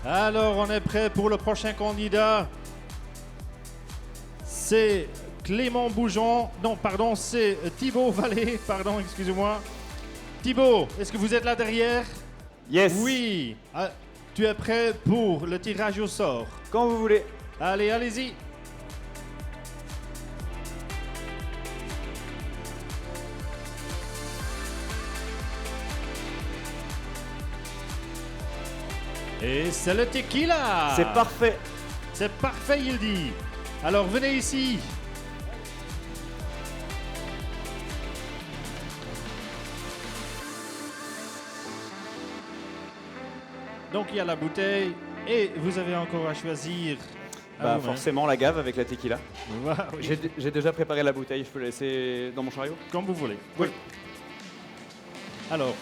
Alors, on est prêt pour le prochain candidat. C'est Clément Boujon. Non, pardon, c'est Thibaut Vallée. Pardon, excusez-moi. Thibaut, est-ce que vous êtes là derrière? Yes. Oui. Ah, tu es prêt pour le tirage au sort? Quand vous voulez. Allez, allez-y. Et c'est le tequila. C'est parfait. C'est parfait, il dit. Alors, venez ici. Donc, il y a la bouteille et vous avez encore à choisir. Bah, forcément la gave avec la tequila. Voilà, oui. J'ai déjà préparé la bouteille, je peux la laisser dans mon chariot? Comme vous voulez. Oui. Alors,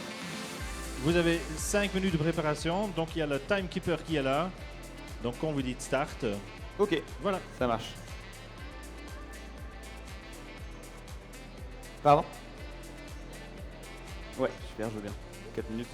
vous avez 5 minutes de préparation. Donc, il y a le timekeeper qui est là. Donc, quand vous dites start, Ok, voilà. ça marche. Pardon? Ouais, super, je veux bien. 4 minutes.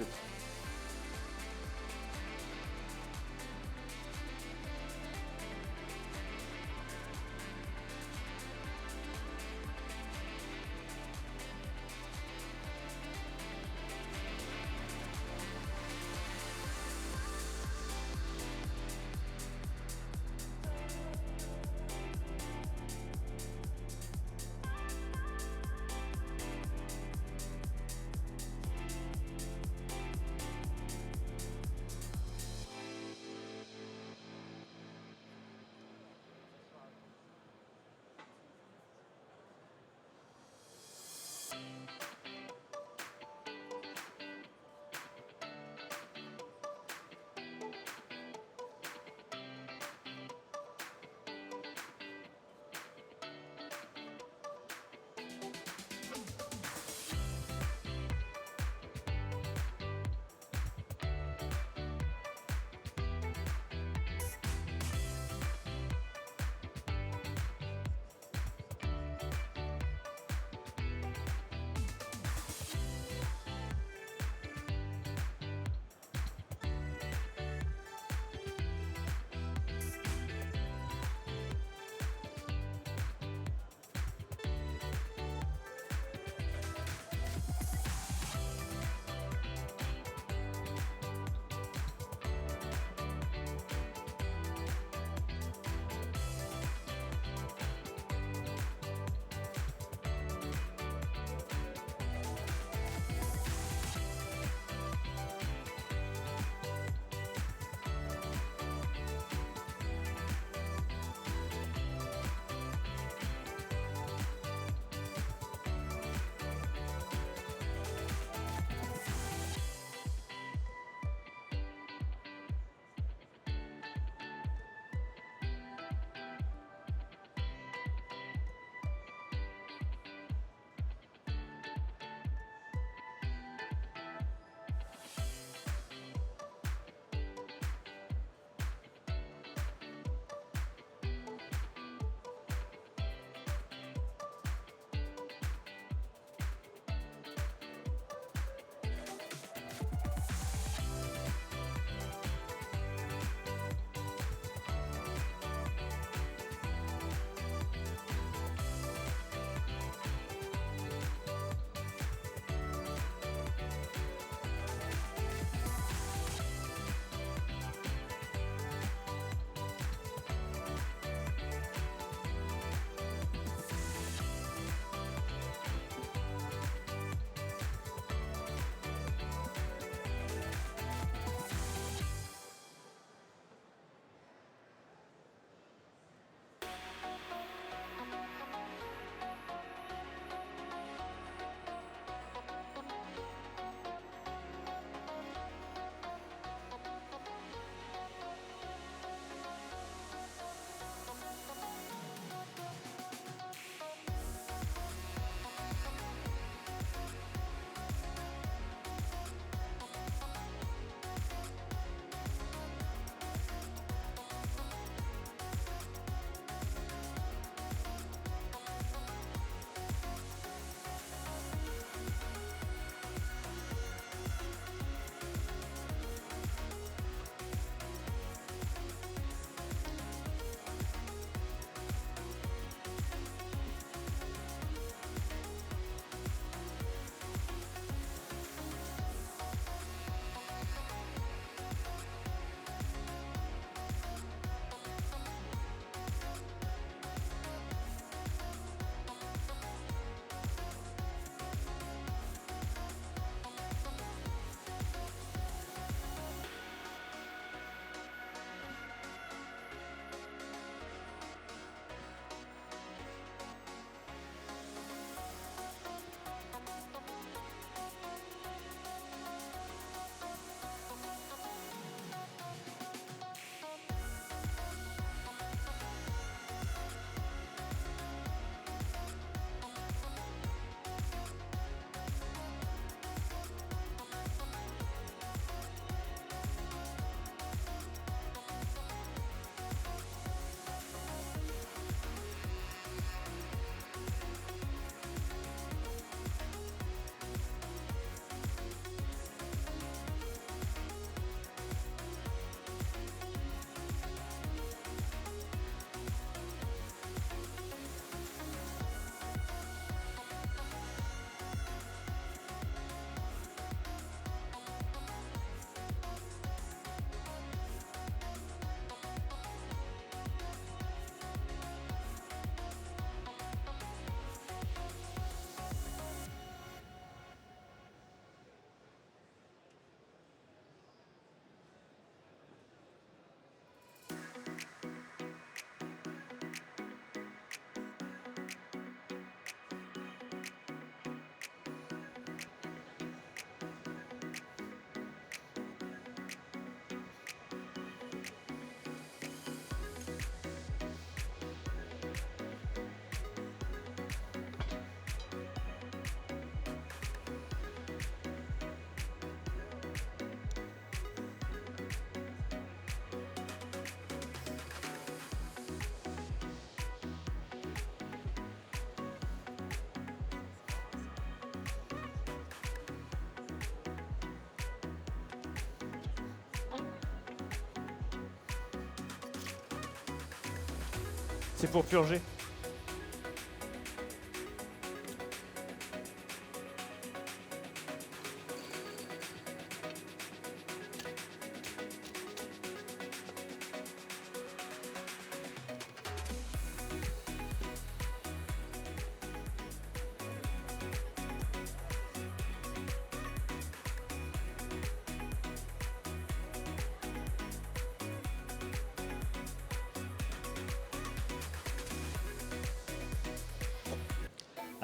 C'est pour purger.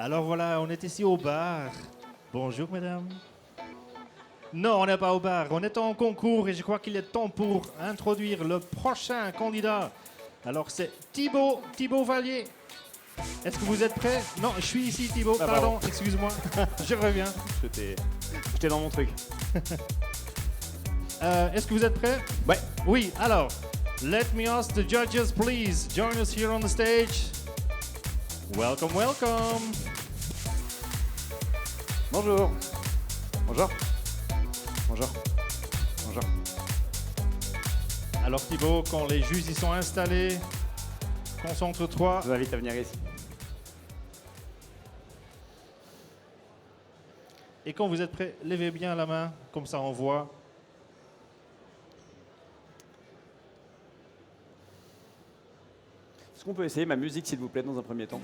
Alors voilà, on est ici au bar. Bonjour mesdames. Non, on n'est pas au bar, on est en concours et je crois qu'il est temps pour introduire le prochain candidat. Alors c'est Thibaut Vallier. Est-ce que vous êtes prêts? Non, je suis ici Thibaut, pardon, excuse-moi. Je reviens. J'étais dans mon truc. Est-ce que vous êtes prêts? Ouais. Oui, alors, let me ask the judges please join us here on the stage. Welcome, welcome. Bonjour. Bonjour. Bonjour. Bonjour. Alors Thibaut, quand les juges y sont installés, concentre-toi. Je vous invite à venir ici. Et quand vous êtes prêts, levez bien la main, comme ça on voit. Est-ce qu'on peut essayer ma musique, s'il vous plaît, dans un premier temps?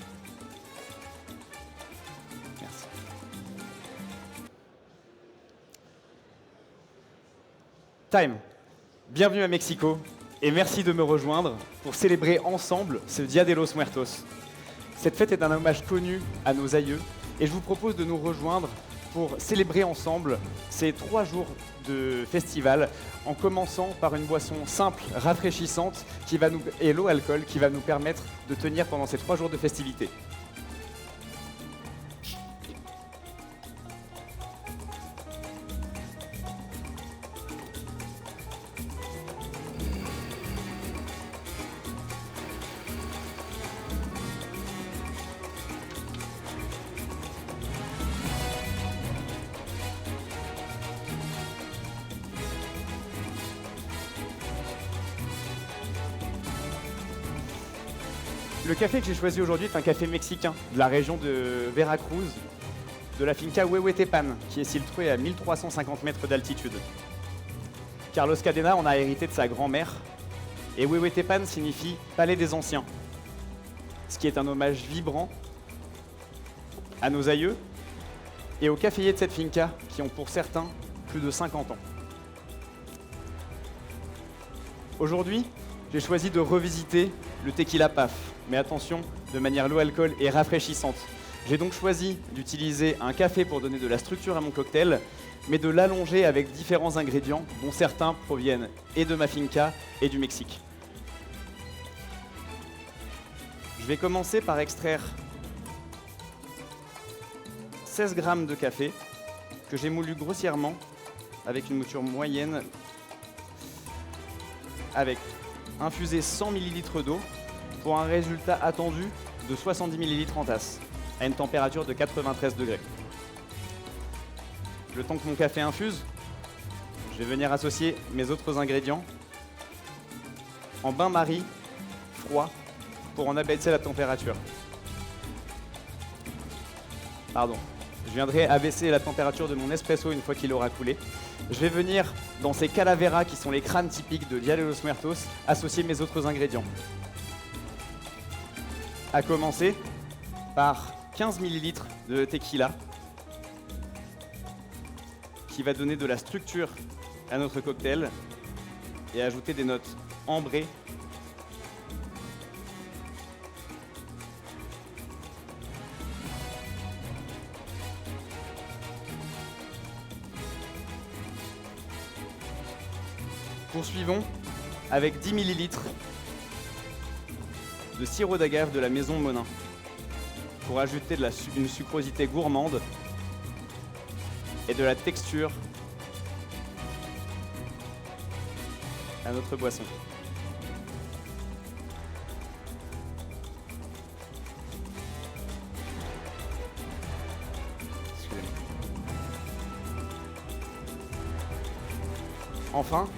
Merci. Time. Bienvenue à Mexico et merci de me rejoindre pour célébrer ensemble ce Dia de los Muertos. Cette fête est un hommage connu à nos aïeux et je vous propose de nous rejoindre pour célébrer ensemble ces 3 jours de festival en commençant par une boisson simple, rafraîchissante et l'eau alcool qui va nous permettre de tenir pendant ces 3 jours de festivités. Le café que j'ai choisi aujourd'hui est un café mexicain de la région de Veracruz, de la finca Huehuetepan, qui est située à 1350 mètres d'altitude. Carlos Cadena en a hérité de sa grand-mère, et Huehuetepan signifie palais des anciens, ce qui est un hommage vibrant à nos aïeux et aux caféiers de cette finca, qui ont pour certains plus de 50 ans. Aujourd'hui, j'ai choisi de revisiter le tequila Paf, mais attention, de manière low alcool et rafraîchissante. J'ai donc choisi d'utiliser un café pour donner de la structure à mon cocktail, mais de l'allonger avec différents ingrédients, dont certains proviennent et de ma finca et du Mexique. Je vais commencer par extraire 16 grammes de café que j'ai moulu grossièrement avec une mouture moyenne, avec infuser 100 ml d'eau pour un résultat attendu de 70 ml en tasse, à une température de 93 degrés. Le temps que mon café infuse, je vais venir associer mes autres ingrédients en bain-marie froid pour en abaisser la température. Pardon. Je viendrai abaisser la température de mon espresso une fois qu'il aura coulé. Je vais venir, dans ces calaveras qui sont les crânes typiques de Dia de los Muertos, associer mes autres ingrédients. À commencer par 15 ml de tequila, qui va donner de la structure à notre cocktail et ajouter des notes ambrées. Poursuivons avec 10 ml de sirop d'agave de la maison Monin pour ajouter une sucrosité gourmande et de la texture à notre boisson. Excusez-moi. Enfin,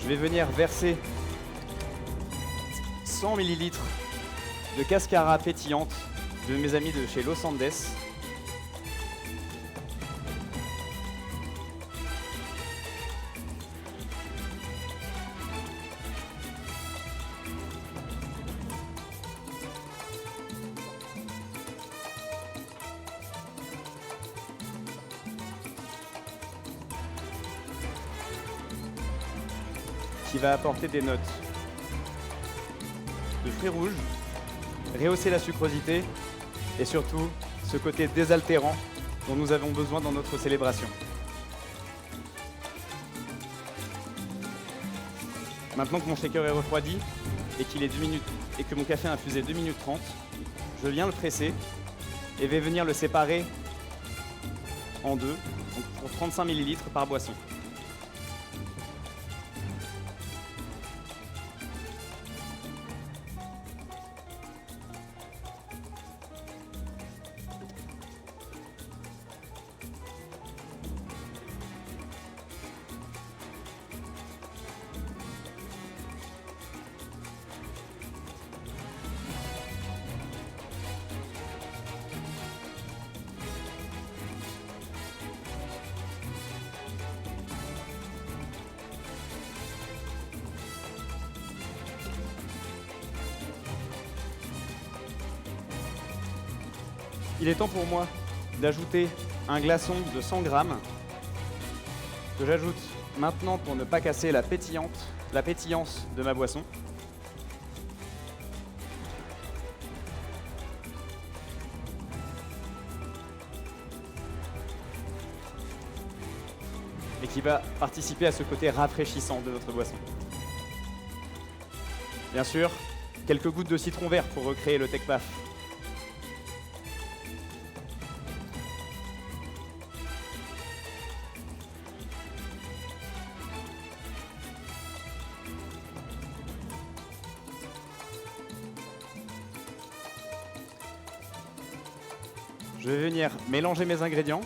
je vais venir verser 100 ml de cascara pétillante de mes amis de chez Los Andes. Qui va apporter des notes de fruits rouges, rehausser la sucrosité et surtout ce côté désaltérant dont nous avons besoin dans notre célébration. Maintenant que mon shaker est refroidi et qu'il est 2 minutes et que mon café a infusé 2 minutes 30, je viens le presser et vais venir le séparer en deux, donc pour 35 ml par boisson. Il est temps pour moi d'ajouter un glaçon de 100 grammes que j'ajoute maintenant pour ne pas casser la pétillance de ma boisson. Et qui va participer à ce côté rafraîchissant de notre boisson. Bien sûr, quelques gouttes de citron vert pour recréer le Tech Paf. Je vais venir mélanger mes ingrédients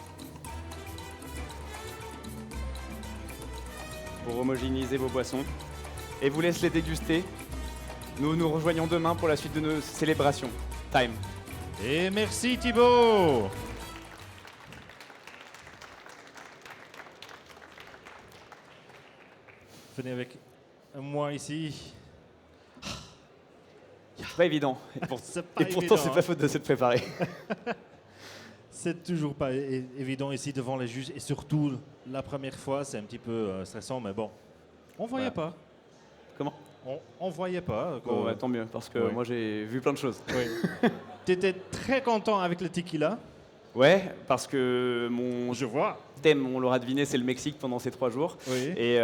pour homogénéiser vos boissons et vous laisse les déguster. Nous nous rejoignons demain pour la suite de nos célébrations. Time. Et merci Thibaut. Venez avec moi ici. C'est pas évident. Et pourtant, c'est pas faute de s'être préparé. C'est toujours pas évident ici devant les juges et surtout la première fois, c'est un petit peu stressant, mais bon, on voyait pas. Comment? On voyait pas. Bon, ouais, tant mieux, parce que moi j'ai vu plein de choses. Oui. Tu étais très content avec le tequila. Ouais, parce que mon Je vois. thème, on l'aura deviné, c'est le Mexique pendant ces 3 jours. Oui. Et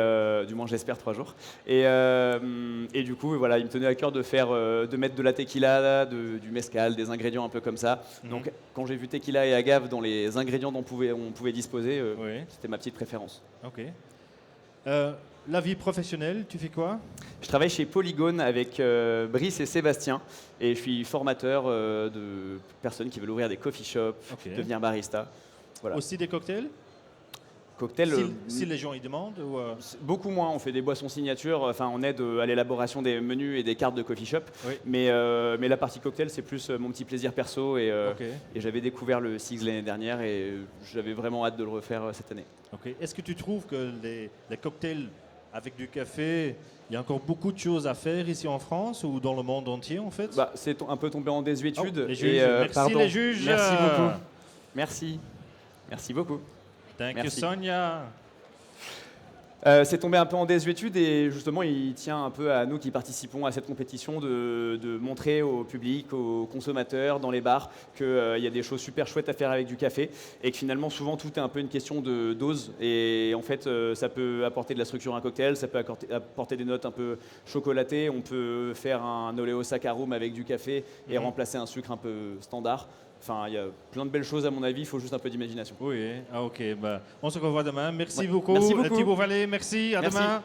du moins, j'espère 3 jours. Et du coup, voilà, il me tenait à cœur de mettre de la tequila, du mezcal, des ingrédients un peu comme ça. Donc, quand j'ai vu tequila et agave dans les ingrédients dont on pouvait disposer, c'était ma petite préférence. Ok. La vie professionnelle, tu fais quoi? Je travaille chez Polygone avec Brice et Sébastien. Et je suis formateur de personnes qui veulent ouvrir des coffee shops, devenir barista. Voilà. Aussi des cocktails? Cocktail, si les gens y demandent ou beaucoup moins, on fait des boissons signatures, enfin on aide à l'élaboration des menus et des cartes de coffee shop, mais la partie cocktail c'est plus mon petit plaisir perso et j'avais découvert le Six l'année dernière et j'avais vraiment hâte de le refaire cette année. Ok. Est-ce que tu trouves que les cocktails avec du café, il y a encore beaucoup de choses à faire ici en France ou dans le monde entier en fait? C'est un peu tombé en désuétude. Les juges. Merci les juges. Merci beaucoup. Merci beaucoup. Thank you, Merci. Sonia. C'est tombé un peu en désuétude et justement il tient un peu à nous qui participons à cette compétition de montrer au public, aux consommateurs dans les bars qu'il y a des choses super chouettes à faire avec du café et que finalement souvent tout est un peu une question de dose et en fait ça peut apporter de la structure à un cocktail, ça peut apporter des notes un peu chocolatées, on peut faire un oléosaccharum avec du café et remplacer un sucre un peu standard. Enfin, il y a plein de belles choses à mon avis, il faut juste un peu d'imagination. Oui, ok. On se revoit demain. Merci beaucoup. Merci beaucoup. Thibaut Vallée, merci. À Merci. demain.